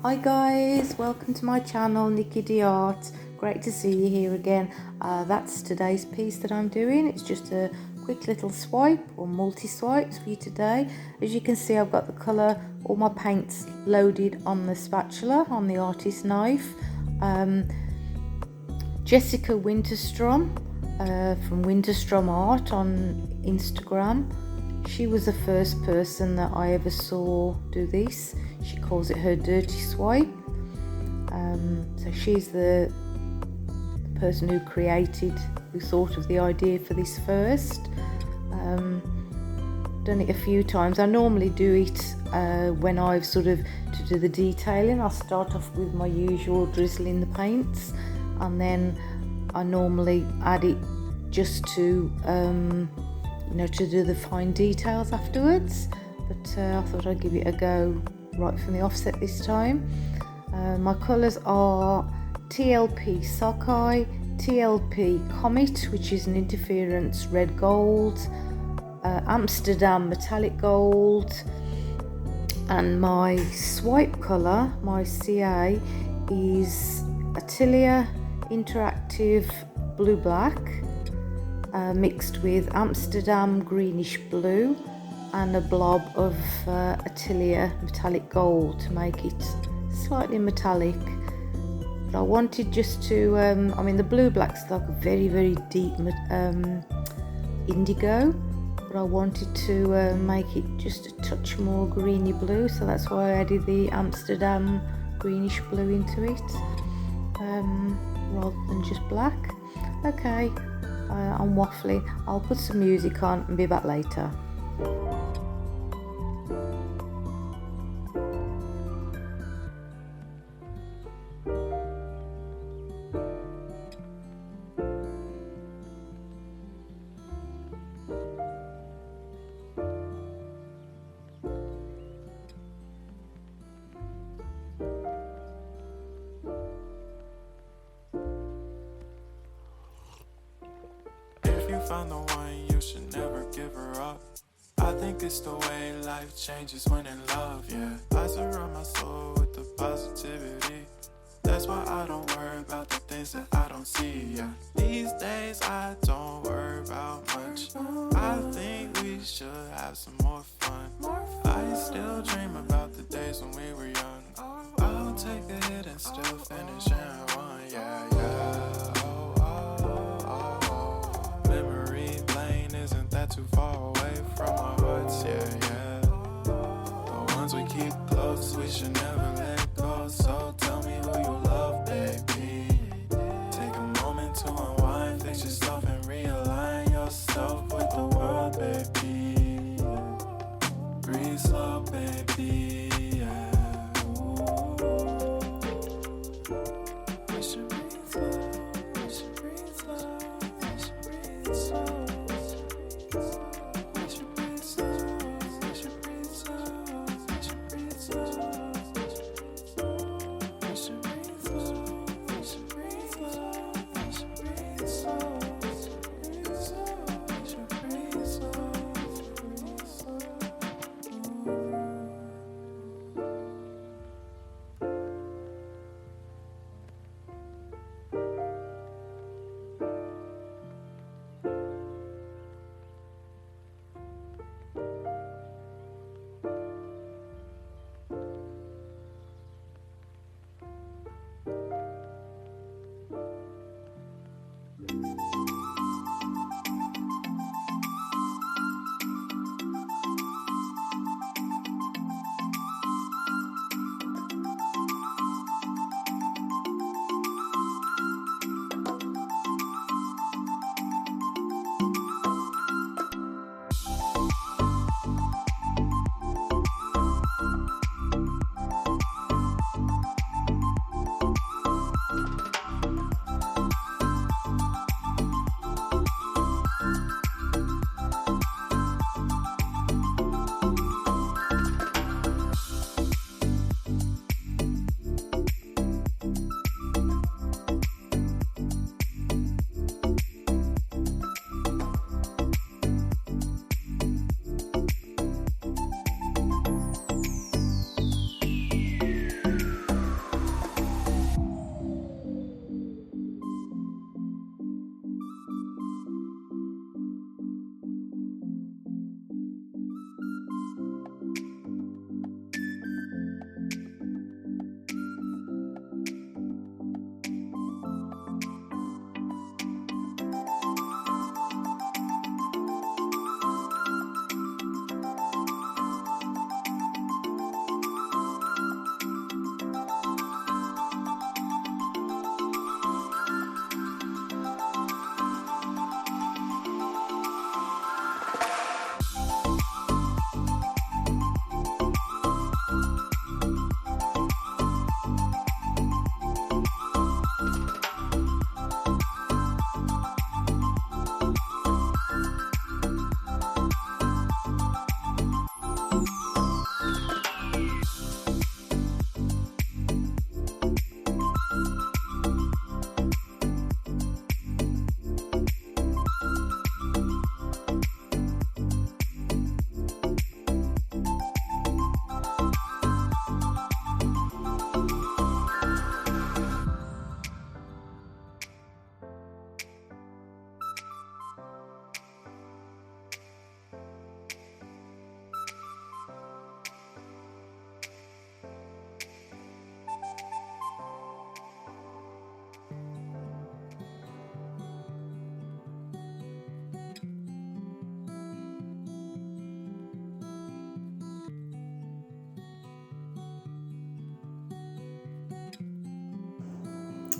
Hi guys, welcome to my channel, Niki the Art. Great to see you here again. That's today's piece that I'm doing. It's just a quick little swipe or multi-swipes for you today. As you can see, I've got the colour, all my paints loaded on the spatula, on the artist knife. Jessica Winterstrom from Winterstrom Art on Instagram. She was the first person that I ever saw do this. She calls it her dirty swipe. So she's the person who thought of the idea for this first. Done it a few times. I normally do it when I've to do the detailing. I'll start off with my usual drizzling the paints, and then I normally add it just to to do the fine details afterwards. But I thought I'd give it a go right from the offset this time. My colours are TLP Sockeye, TLP Comet, which is an interference red gold, Amsterdam Metallic Gold, and my swipe colour, my CA, is Atelier Interactive Blue Black, mixed with Amsterdam Greenish Blue and a blob of Atelier Metallic Gold to make it slightly metallic. But I wanted just to, the blue black's like a very, very deep indigo, but I wanted to make it just a touch more greeny blue, so that's why I added the Amsterdam Greenish Blue into it, rather than just black. Okay, I'm waffling. I'll put some music on and be back later. Found the one, you should never give her up. I think it's the way life changes when in love, yeah. I surround my soul with the positivity. That's why I don't worry about the things that I don't see, yeah. These days I don't worry about much. I think we should have some more fun. I still dream about the days when we were young. I'll take a hit and still finish and run, yeah, yeah. Too far away from our hearts, yeah, yeah. The ones we keep close, we should never let go. So tell me who you love, baby. Take a moment to unwind, fix yourself and realign yourself with the world, baby. Breathe slow, baby, yeah. We should breathe slow.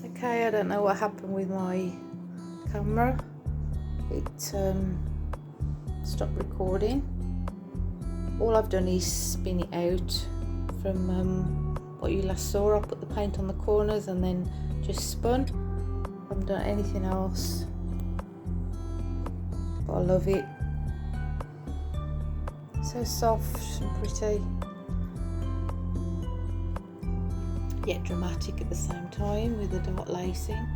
Okay, I don't know what happened with my camera. It stopped recording. All I've done is spin it out from what you last saw. I put the paint on the corners and then just spun. I haven't done anything else, but I love it. So soft and pretty, yet dramatic at the same time with the dot lacing.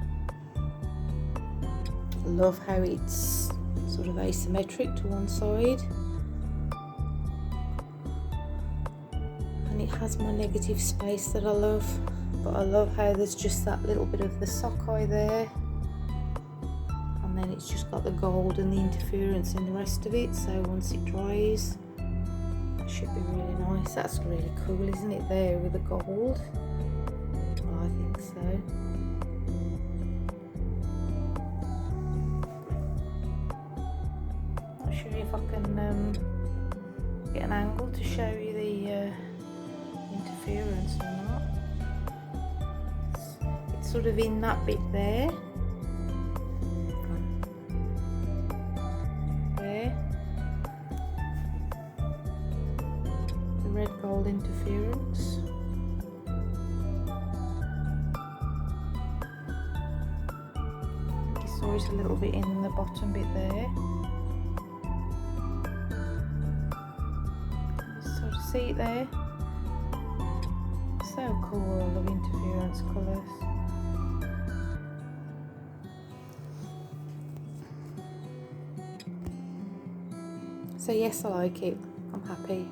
I love how it's sort of asymmetric to one side, and it has my negative space that I love, but I love how there's just that little bit of the sockeye there, and then it's just got the gold and the interference in the rest of it. So once it dries, that should be really nice. That's really cool, isn't it, there with the gold? Well, I think so. Not sure if I can get an angle to show you the interference or not. It's sort of in that bit there. Red gold interference. You saw it a little bit in the bottom bit there. You sort of see it there. So cool, I love interference colours. So yes, I like it. I'm happy.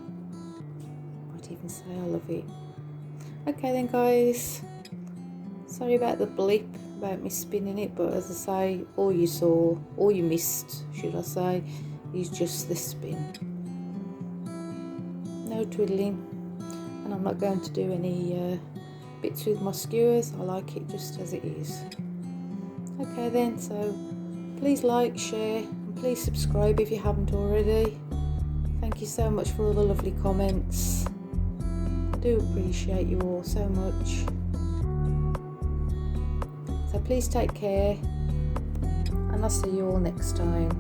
Even say I love it. Okay then guys, sorry about the blip about me spinning it, but as I say, all you saw, all you missed should I say, is just the spin. No twiddling, and I'm not going to do any bits with my skewers. I like it just as it is. Okay then, so please like, share, and please subscribe if you haven't already. Thank you so much for all the lovely comments. I do appreciate you all so much. So please take care, and I'll see you all next time.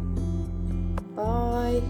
Bye.